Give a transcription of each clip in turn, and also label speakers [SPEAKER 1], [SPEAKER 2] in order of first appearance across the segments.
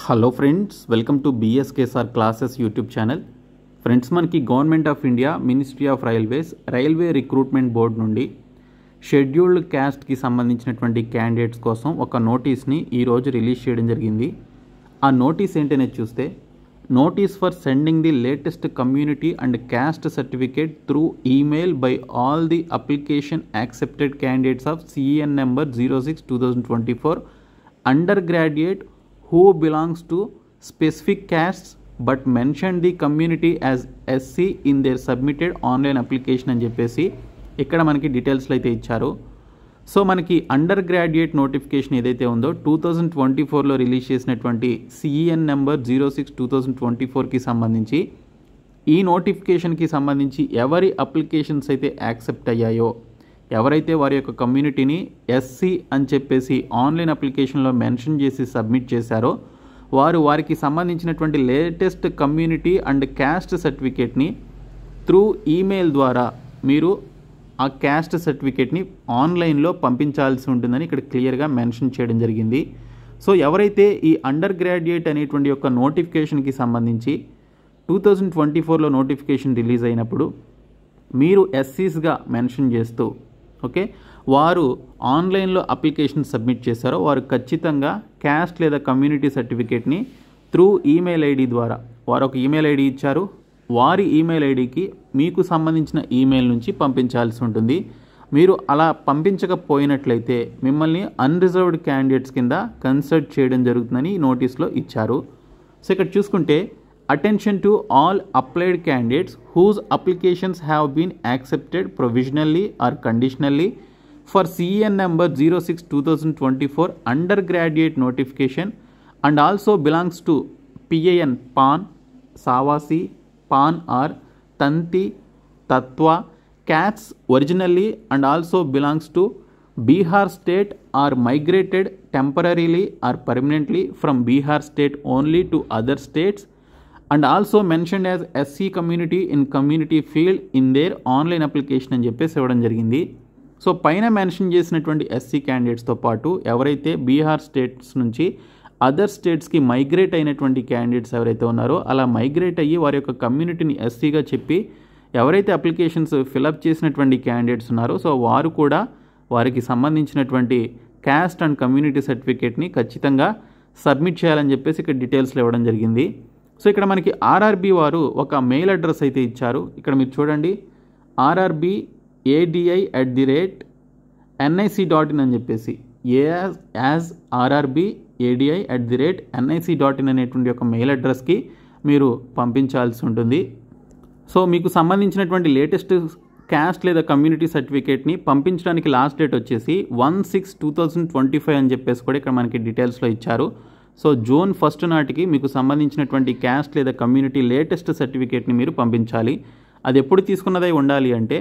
[SPEAKER 1] Hello friends, welcome to BSKSR classes YouTube channel. Friends, మనకి government of India ministry of railway recruitment board నుండి scheduled క్యాస్ట్కి సంబంధించినటువంటి candidates కోసం ఒక నోటీస్ని ఈరోజు రిలీజ్ చేయడం జరిగింది. ఆ నోటీస్ ఏంటనేది చూస్తే, notice for sending the latest community and caste certificate through email by all the application accepted candidates of CN number 06/2024 undergraduate who belongs to specific castes but mentioned the community as SC in their submitted online application అని చెప్పేసి ఇక్కడ మనకి డీటెయిల్స్లో అయితే ఇచ్చారు. So మనకి under graduate notification ఏదైతే ఉందో 2024లో release చేసినటువంటి సిఎన్ నెంబర్ 06/2024కి సంబంధించి ఈ నోటిఫికేషన్కి సంబంధించి ఎవరి అప్లికేషన్స్ అయితే యాక్సెప్ట్ అయ్యాయో, ఎవరైతే వారి యొక్క కమ్యూనిటీని ఎస్సీ అని చెప్పేసి ఆన్లైన్ అప్లికేషన్లో మెన్షన్ చేసి సబ్మిట్ చేశారో వారికి సంబంధించినటువంటి లేటెస్ట్ కమ్యూనిటీ అండ్ క్యాస్ట్ సర్టిఫికేట్ని త్రూ ఈమెయిల్ ద్వారా మీరు ఆ క్యాస్ట్ సర్టిఫికేట్ని ఆన్లైన్లో పంపించాల్సి ఉంటుందని ఇక్కడ క్లియర్గా మెన్షన్ చేయడం జరిగింది. సో ఎవరైతే ఈ అండర్ గ్రాడ్యుయేట్ అనేటువంటి యొక్క నోటిఫికేషన్కి సంబంధించి 2024లో నోటిఫికేషన్ రిలీజ్ అయినప్పుడు మీరు ఎస్సీస్గా మెన్షన్ చేస్తూ వారు ఆన్లైన్లో అప్లికేషన్ సబ్మిట్ చేశారో వారు ఖచ్చితంగా క్యాస్ట్ లేదా కమ్యూనిటీ సర్టిఫికేట్ని త్రూ ఈమెయిల్ ఐడి ద్వారా, వారు ఒక ఈమెయిల్ ఐడి ఇచ్చారు, వారి ఈమెయిల్ ఐడికి మీకు సంబంధించిన ఈమెయిల్ నుంచి పంపించాల్సి ఉంటుంది. మీరు అలా పంపించకపోయినట్లయితే మిమ్మల్ని అన్రిజర్వ్డ్ క్యాండిడేట్స్ కింద కన్సిడర్ చేయడం జరుగుతుందని ఈ నోటీస్లో ఇచ్చారు. సో ఇక్కడ చూసుకుంటే, attention to all applied candidates whose applications have been accepted provisionally or conditionally for CEN number 06/2024 undergraduate notification and also belongs to PAN, PAN, Savasi, PAN or Tanti, Tattva, castes originally and also belongs to Bihar state or migrated temporarily or permanently from Bihar state only to other states and also mentioned as SC community in community field in there online application అని చెప్పేసి ఇవ్వడం జరిగింది. So పైన mention చేసినటువంటి SC క్యాండిడేట్స్తో పాటు ఎవరైతే Bihar states నుంచి other స్టేట్స్కి మైగ్రేట్ అయినటువంటి క్యాండిడేట్స్ ఎవరైతే ఉన్నారో అలా మైగ్రేట్ అయ్యి వారి యొక్క కమ్యూనిటీని ఎస్సీగా చెప్పి ఎవరైతే అప్లికేషన్స్ ఫిలప్ చేసినటువంటి క్యాండిడేట్స్ ఉన్నారో సో వారు కూడా వారికి సంబంధించినటువంటి క్యాస్ట్ అండ్ కమ్యూనిటీ సర్టిఫికేట్ని ఖచ్చితంగా సబ్మిట్ చేయాలని చెప్పేసి ఇక్కడ డీటెయిల్స్లో ఇవ్వడం జరిగింది. సో ఇక్కడ మనకి ఆర్ఆర్బీ వారు ఒక మెయిల్ అడ్రస్ అయితే ఇచ్చారు. ఇక్కడ మీరు చూడండి, rrbadi@nic.in అని చెప్పేసి యాజ్ rrbadi@nic.in అనేటువంటి ఒక మెయిల్ అడ్రస్కి మీరు పంపించాల్సి ఉంటుంది. సో మీకు సంబంధించినటువంటి లేటెస్ట్ క్యాస్ట్ లేదా కమ్యూనిటీ సర్టిఫికేట్ని పంపించడానికి లాస్ట్ డేట్ వచ్చేసి 1/6/2025 అని చెప్పేసి కూడా ఇక్కడ మనకి డీటెయిల్స్లో ఇచ్చారు. సో June 1 నాటికి మీకు సంబంధించినటువంటి క్యాస్ట్ లేదా కమ్యూనిటీ లేటెస్ట్ సర్టిఫికేట్ని మీరు పంపించాలి. అది ఎప్పుడు తీసుకున్నదై ఉండాలి అంటే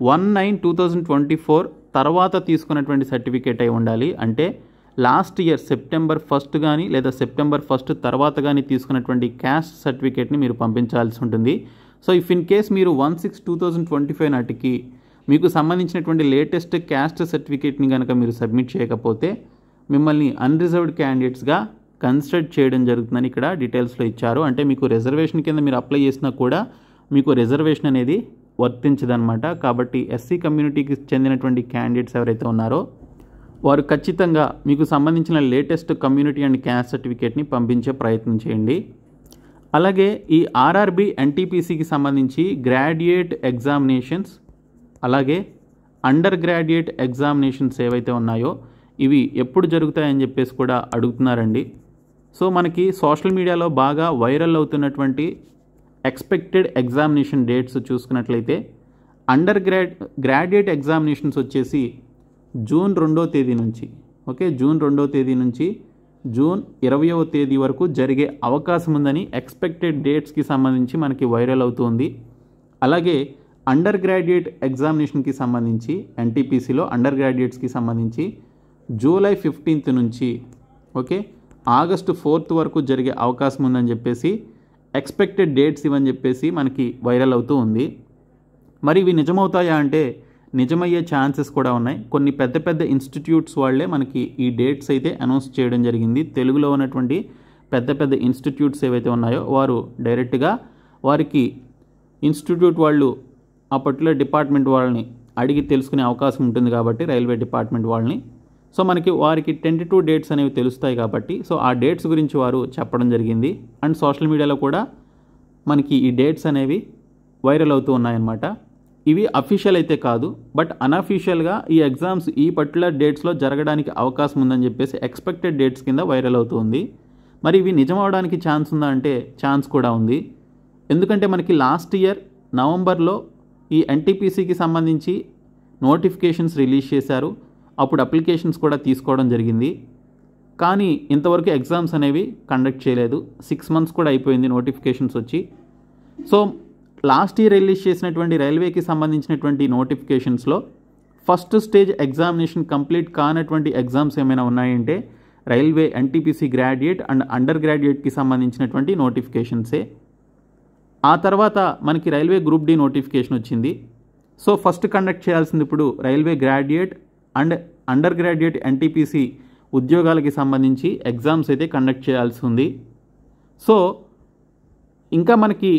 [SPEAKER 1] 1/9/2024 తర్వాత తీసుకున్నటువంటి సర్టిఫికేట్ అయి ఉండాలి. అంటే లాస్ట్ ఇయర్ September 1 కానీ లేదా September 1 తర్వాత కానీ తీసుకున్నటువంటి క్యాస్ట్ సర్టిఫికేట్ని మీరు పంపించాల్సి ఉంటుంది. సో ఇఫ్ ఇన్ కేస్ మీరు 1/6/2025 నాటికి మీకు సంబంధించినటువంటి లేటెస్ట్ క్యాస్ట్ సర్టిఫికేట్ని కనుక మీరు సబ్మిట్ చేయకపోతే మిమ్మల్ని అన్రిజర్వ్డ్ క్యాండిడేట్స్గా కన్సిడర్ చేయడం జరుగుతుందని ఇక్కడ డీటెయిల్స్లో ఇచ్చారు. అంటే మీకు రిజర్వేషన్ కింద మీరు అప్లై చేసినా కూడా మీకు రిజర్వేషన్ అనేది వర్తించదనమాట. కాబట్టి ఎస్సీ కమ్యూనిటీకి చెందినటువంటి క్యాండిడేట్స్ ఎవరైతే ఉన్నారో వారు ఖచ్చితంగా మీకు సంబంధించిన లేటెస్ట్ కమ్యూనిటీ అండ్ క్యాస్ట్ సర్టిఫికేట్ని పంపించే ప్రయత్నం చేయండి. అలాగే ఈ ఆర్ఆర్బీ ఎన్టీపీసీకి సంబంధించి గ్రాడ్యుయేట్ ఎగ్జామినేషన్స్ అలాగే అండర్ గ్రాడ్యుయేట్ ఎగ్జామినేషన్స్ ఏవైతే ఉన్నాయో ఇవి ఎప్పుడు జరుగుతాయని చెప్పేసి కూడా అడుగుతున్నారండి. సో మనకి సోషల్ మీడియాలో బాగా వైరల్ అవుతున్నటువంటి ఎక్స్పెక్టెడ్ ఎగ్జామినేషన్ డేట్స్ చూసుకున్నట్లయితే అండర్ గ్రాడ్యుయేట్ ఎగ్జామినేషన్స్ వచ్చేసి June 2వ తేదీ నుంచి June 2వ తేదీ నుంచి June 20వ తేదీ వరకు జరిగే అవకాశం ఉందని ఎక్స్పెక్టెడ్ డేట్స్కి సంబంధించి మనకి వైరల్ అవుతుంది. అలాగే అండర్ గ్రాడ్యుయేట్ ఎగ్జామినేషన్కి సంబంధించి ఎన్టీపీసీలో అండర్ గ్రాడ్యుయేట్స్కి సంబంధించి July 15th నుంచి August 4th వరకు జరిగే అవకాశం ఉందని చెప్పేసి ఎక్స్పెక్టెడ్ డేట్స్ ఇవని చెప్పేసి మనకి వైరల్ అవుతూ ఉంది. మరి ఇవి నిజమవుతాయా అంటే నిజమయ్యే ఛాన్సెస్ కూడా ఉన్నాయి. కొన్ని పెద్ద పెద్ద ఇన్స్టిట్యూట్స్ వాళ్ళే మనకి ఈ డేట్స్ అయితే అనౌన్స్ చేయడం జరిగింది. తెలుగులో ఉన్నటువంటి పెద్ద పెద్ద ఇన్స్టిట్యూట్స్ ఏవైతే ఉన్నాయో వారు డైరెక్ట్గా వారికి ఇన్స్టిట్యూట్ వాళ్ళు ఆ పర్టికులర్ డిపార్ట్మెంట్ వాళ్ళని అడిగి తెలుసుకునే అవకాశం ఉంటుంది కాబట్టి రైల్వే డిపార్ట్మెంట్ వాళ్ళని. సో మనకి వారికి టెంటేటివ్ డేట్స్ అనేవి తెలుస్తాయి కాబట్టి సో ఆ డేట్స్ గురించి వారు చెప్పడం జరిగింది. అండ్ సోషల్ మీడియాలో కూడా మనకి ఈ డేట్స్ అనేవి వైరల్ అవుతూ ఉన్నాయన్నమాట. ఇవి అఫీషియల్ అయితే కాదు, బట్ అన్అఫీషియల్గా ఈ ఎగ్జామ్స్ ఈ పర్టికులర్ డేట్స్లో జరగడానికి అవకాశం ఉందని చెప్పేసి ఎక్స్పెక్టెడ్ డేట్స్ కింద వైరల్ అవుతుంది. మరి ఇవి నిజం అవడానికి ఛాన్స్ ఉందా అంటే ఛాన్స్ కూడా ఉంది. ఎందుకంటే మనకి లాస్ట్ ఇయర్ నవంబర్లో ఈ ఎన్టీపీసీకి సంబంధించి నోటిఫికేషన్స్ రిలీజ్ చేశారు. అప్పుడు అప్లికేషన్స్ కూడా తీసుకోవడం జరిగింది. కానీ ఇంతవరకు ఎగ్జామ్స్ అనేవి కండక్ట్ చేయలేదు. 6 months కూడా అయిపోయింది నోటిఫికేషన్స్ వచ్చి. సో లాస్ట్ ఇయర్ రిలీజ్ చేసినటువంటి రైల్వేకి సంబంధించినటువంటి నోటిఫికేషన్స్లో ఫస్ట్ స్టేజ్ ఎగ్జామినేషన్ కంప్లీట్ కానటువంటి ఎగ్జామ్స్ ఏమైనా ఉన్నాయంటే railway NTPC graduate and under గ్రాడ్యుయేట్కి సంబంధించినటువంటి నోటిఫికేషన్సే. ఆ తర్వాత మనకి రైల్వే గ్రూప్ డి నోటిఫికేషన్ వచ్చింది. సో ఫస్ట్ కండక్ట్ చేయాల్సింది ఇప్పుడు railway graduate and under graduate NTPC ఉద్యోగాలకి సంబంధించి ఎగ్జామ్స్ అయితే కండక్ట్ చేయాల్సి ఉంది. సో ఇంకా మనకి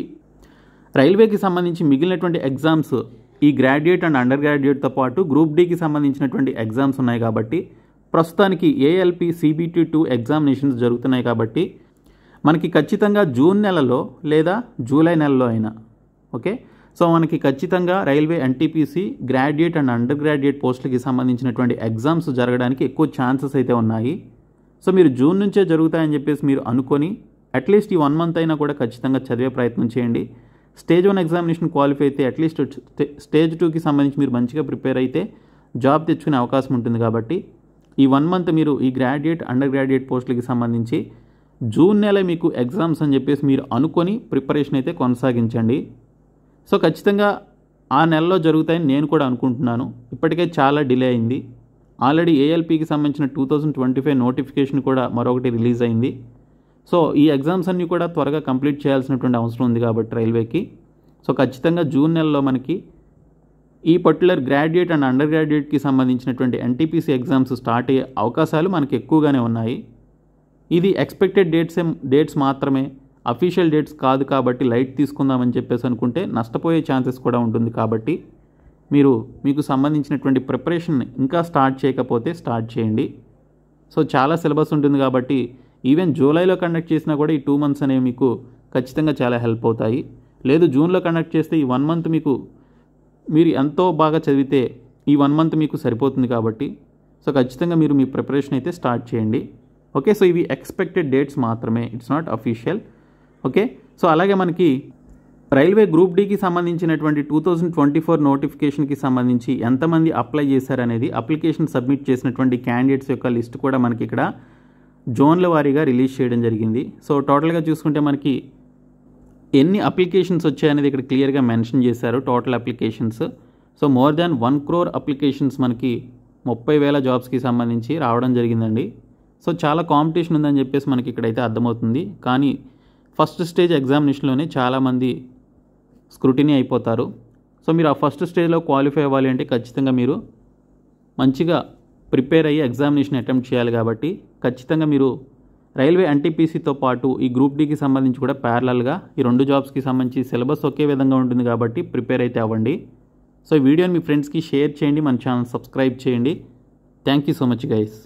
[SPEAKER 1] రైల్వేకి సంబంధించి మిగిలినటువంటి ఎగ్జామ్స్ ఈ గ్రాడ్యుయేట్ అండ్ అండర్ గ్రాడ్యుయేట్తో పాటు గ్రూప్ డికి సంబంధించినటువంటి ఎగ్జామ్స్ ఉన్నాయి కాబట్టి ప్రస్తుతానికి ఏఎల్పి CBT 2 ఎగ్జామినేషన్స్ జరుగుతున్నాయి కాబట్టి మనకి ఖచ్చితంగా జూన్ నెలలో లేదా జూలై నెలలో అయినా ఓకే. సో మనకి ఖచ్చితంగా railway NTPC graduate and under graduate పోస్టులకి సంబంధించినటువంటి ఎగ్జామ్స్ జరగడానికి ఎక్కువ ఛాన్సెస్ అయితే ఉన్నాయి. సో మీరు జూన్ నుంచే జరుగుతాయని చెప్పేసి మీరు అనుకొని అట్లీస్ట్ ఈ 1 month అయినా కూడా ఖచ్చితంగా చదివే ప్రయత్నం చేయండి. స్టేజ్ 1 ఎగ్జామినేషన్ క్వాలిఫై అయితే అట్లీస్ట్ స్టేజ్ 2కి సంబంధించి మీరు మంచిగా ప్రిపేర్ అయితే జాబ్ తెచ్చుకునే అవకాశం ఉంటుంది. కాబట్టి ఈ 1 month మీరు ఈ గ్రాడ్యుయేట్ అండర్ గ్రాడ్యుయేట్ పోస్టులకి సంబంధించి జూన్ నెల మీకు ఎగ్జామ్స్ అని చెప్పేసి మీరు అనుకొని ప్రిపరేషన్ అయితే కొనసాగించండి. సో ఖచ్చితంగా ఆ నెలలో జరుగుతాయని నేను కూడా అనుకుంటున్నాను. ఇప్పటికే చాలా డిలే అయింది. ఆల్రెడీ ఏఎల్పికి సంబంధించిన 2025 నోటిఫికేషన్ కూడా మరొకటి రిలీజ్ అయింది. సో ఈ ఎగ్జామ్స్ అన్నీ కూడా త్వరగా కంప్లీట్ చేయాల్సినటువంటి అవసరం ఉంది కాబట్టి రైల్వేకి. సో ఖచ్చితంగా జూన్ నెలలో మనకి ఈ పర్టికులర్ గ్రాడ్యుయేట్ అండ్ అండర్ గ్రాడ్యుయేట్కి సంబంధించినటువంటి ఎన్టీపీసీ ఎగ్జామ్స్ స్టార్ట్ అయ్యే అవకాశాలు మనకి ఎక్కువగానే ఉన్నాయి. ఇది ఎక్స్పెక్టెడ్ డేట్స్ మాత్రమే, అఫీషియల్ డేట్స్ కాదు కాబట్టి లైట్ తీసుకుందామని చెప్పేసి అనుకుంటే నష్టపోయే ఛాన్సెస్ కూడా ఉంటుంది. కాబట్టి మీకు సంబంధించినటువంటి ప్రిపరేషన్ ఇంకా స్టార్ట్ చేయకపోతే స్టార్ట్ చేయండి. సో చాలా సిలబస్ ఉంటుంది కాబట్టి ఈవెన్ జూలైలో కండక్ట్ చేసినా కూడా ఈ 2 months అనేవి మీకు ఖచ్చితంగా చాలా హెల్ప్ అవుతాయి. లేదు జూన్లో కండక్ట్ చేస్తే ఈ 1 month మీరు ఎంతో బాగా చదివితే ఈ 1 month మీకు సరిపోతుంది. కాబట్టి సో ఖచ్చితంగా మీరు మీ ప్రిపరేషన్ అయితే స్టార్ట్ చేయండి. ఓకే. సో ఇవి ఎక్స్పెక్టెడ్ డేట్స్ మాత్రమే, it's not official. Okay. So అలాగే మనకి రైల్వే గ్రూప్ డికి సంబంధించినటువంటి 2024 నోటిఫికేషన్కి సంబంధించి ఎంతమంది అప్లై చేశారనేది అప్లికేషన్ సబ్మిట్ చేసినటువంటి క్యాండిడేట్స్ యొక్క లిస్ట్ కూడా మనకి ఇక్కడ జోన్ల వారీగా రిలీజ్ చేయడం జరిగింది. సో టోటల్గా చూసుకుంటే మనకి ఎన్ని అప్లికేషన్స్ వచ్చాయనేది ఇక్కడ క్లియర్గా మెన్షన్ చేశారు. Total applications so more than 1 crore applications మనకి 30,000 జాబ్స్కి సంబంధించి రావడం జరిగిందండి. సో చాలా కాంపిటీషన్ ఉందని చెప్పేసి మనకి ఇక్కడైతే అర్థమవుతుంది. కానీ ఫస్ట్ స్టేజ్ ఎగ్జామినేషన్లోనే చాలామంది స్క్రూటినీ అయిపోతారు. సో మీరు ఆ ఫస్ట్ స్టేజ్లో క్వాలిఫై అవ్వాలి అంటే ఖచ్చితంగా మీరు మంచిగా ప్రిపేర్ అయ్యి ఎగ్జామినేషన్ అటెంప్ట్ చేయాలి. కాబట్టి ఖచ్చితంగా మీరు రైల్వే ఎన్టీపీసీతో పాటు ఈ గ్రూప్ డికి సంబంధించి కూడా ప్యారలల్గా ఈ 2 జాబ్స్కి సంబంధించి సిలబస్ ఒకే విధంగా ఉంటుంది కాబట్టి ప్రిపేర్ అయితే అవ్వండి. సో ఈ వీడియోని మీ ఫ్రెండ్స్కి షేర్ చేయండి, మన ఛానల్ సబ్స్క్రైబ్ చేయండి. Thank you so much guys.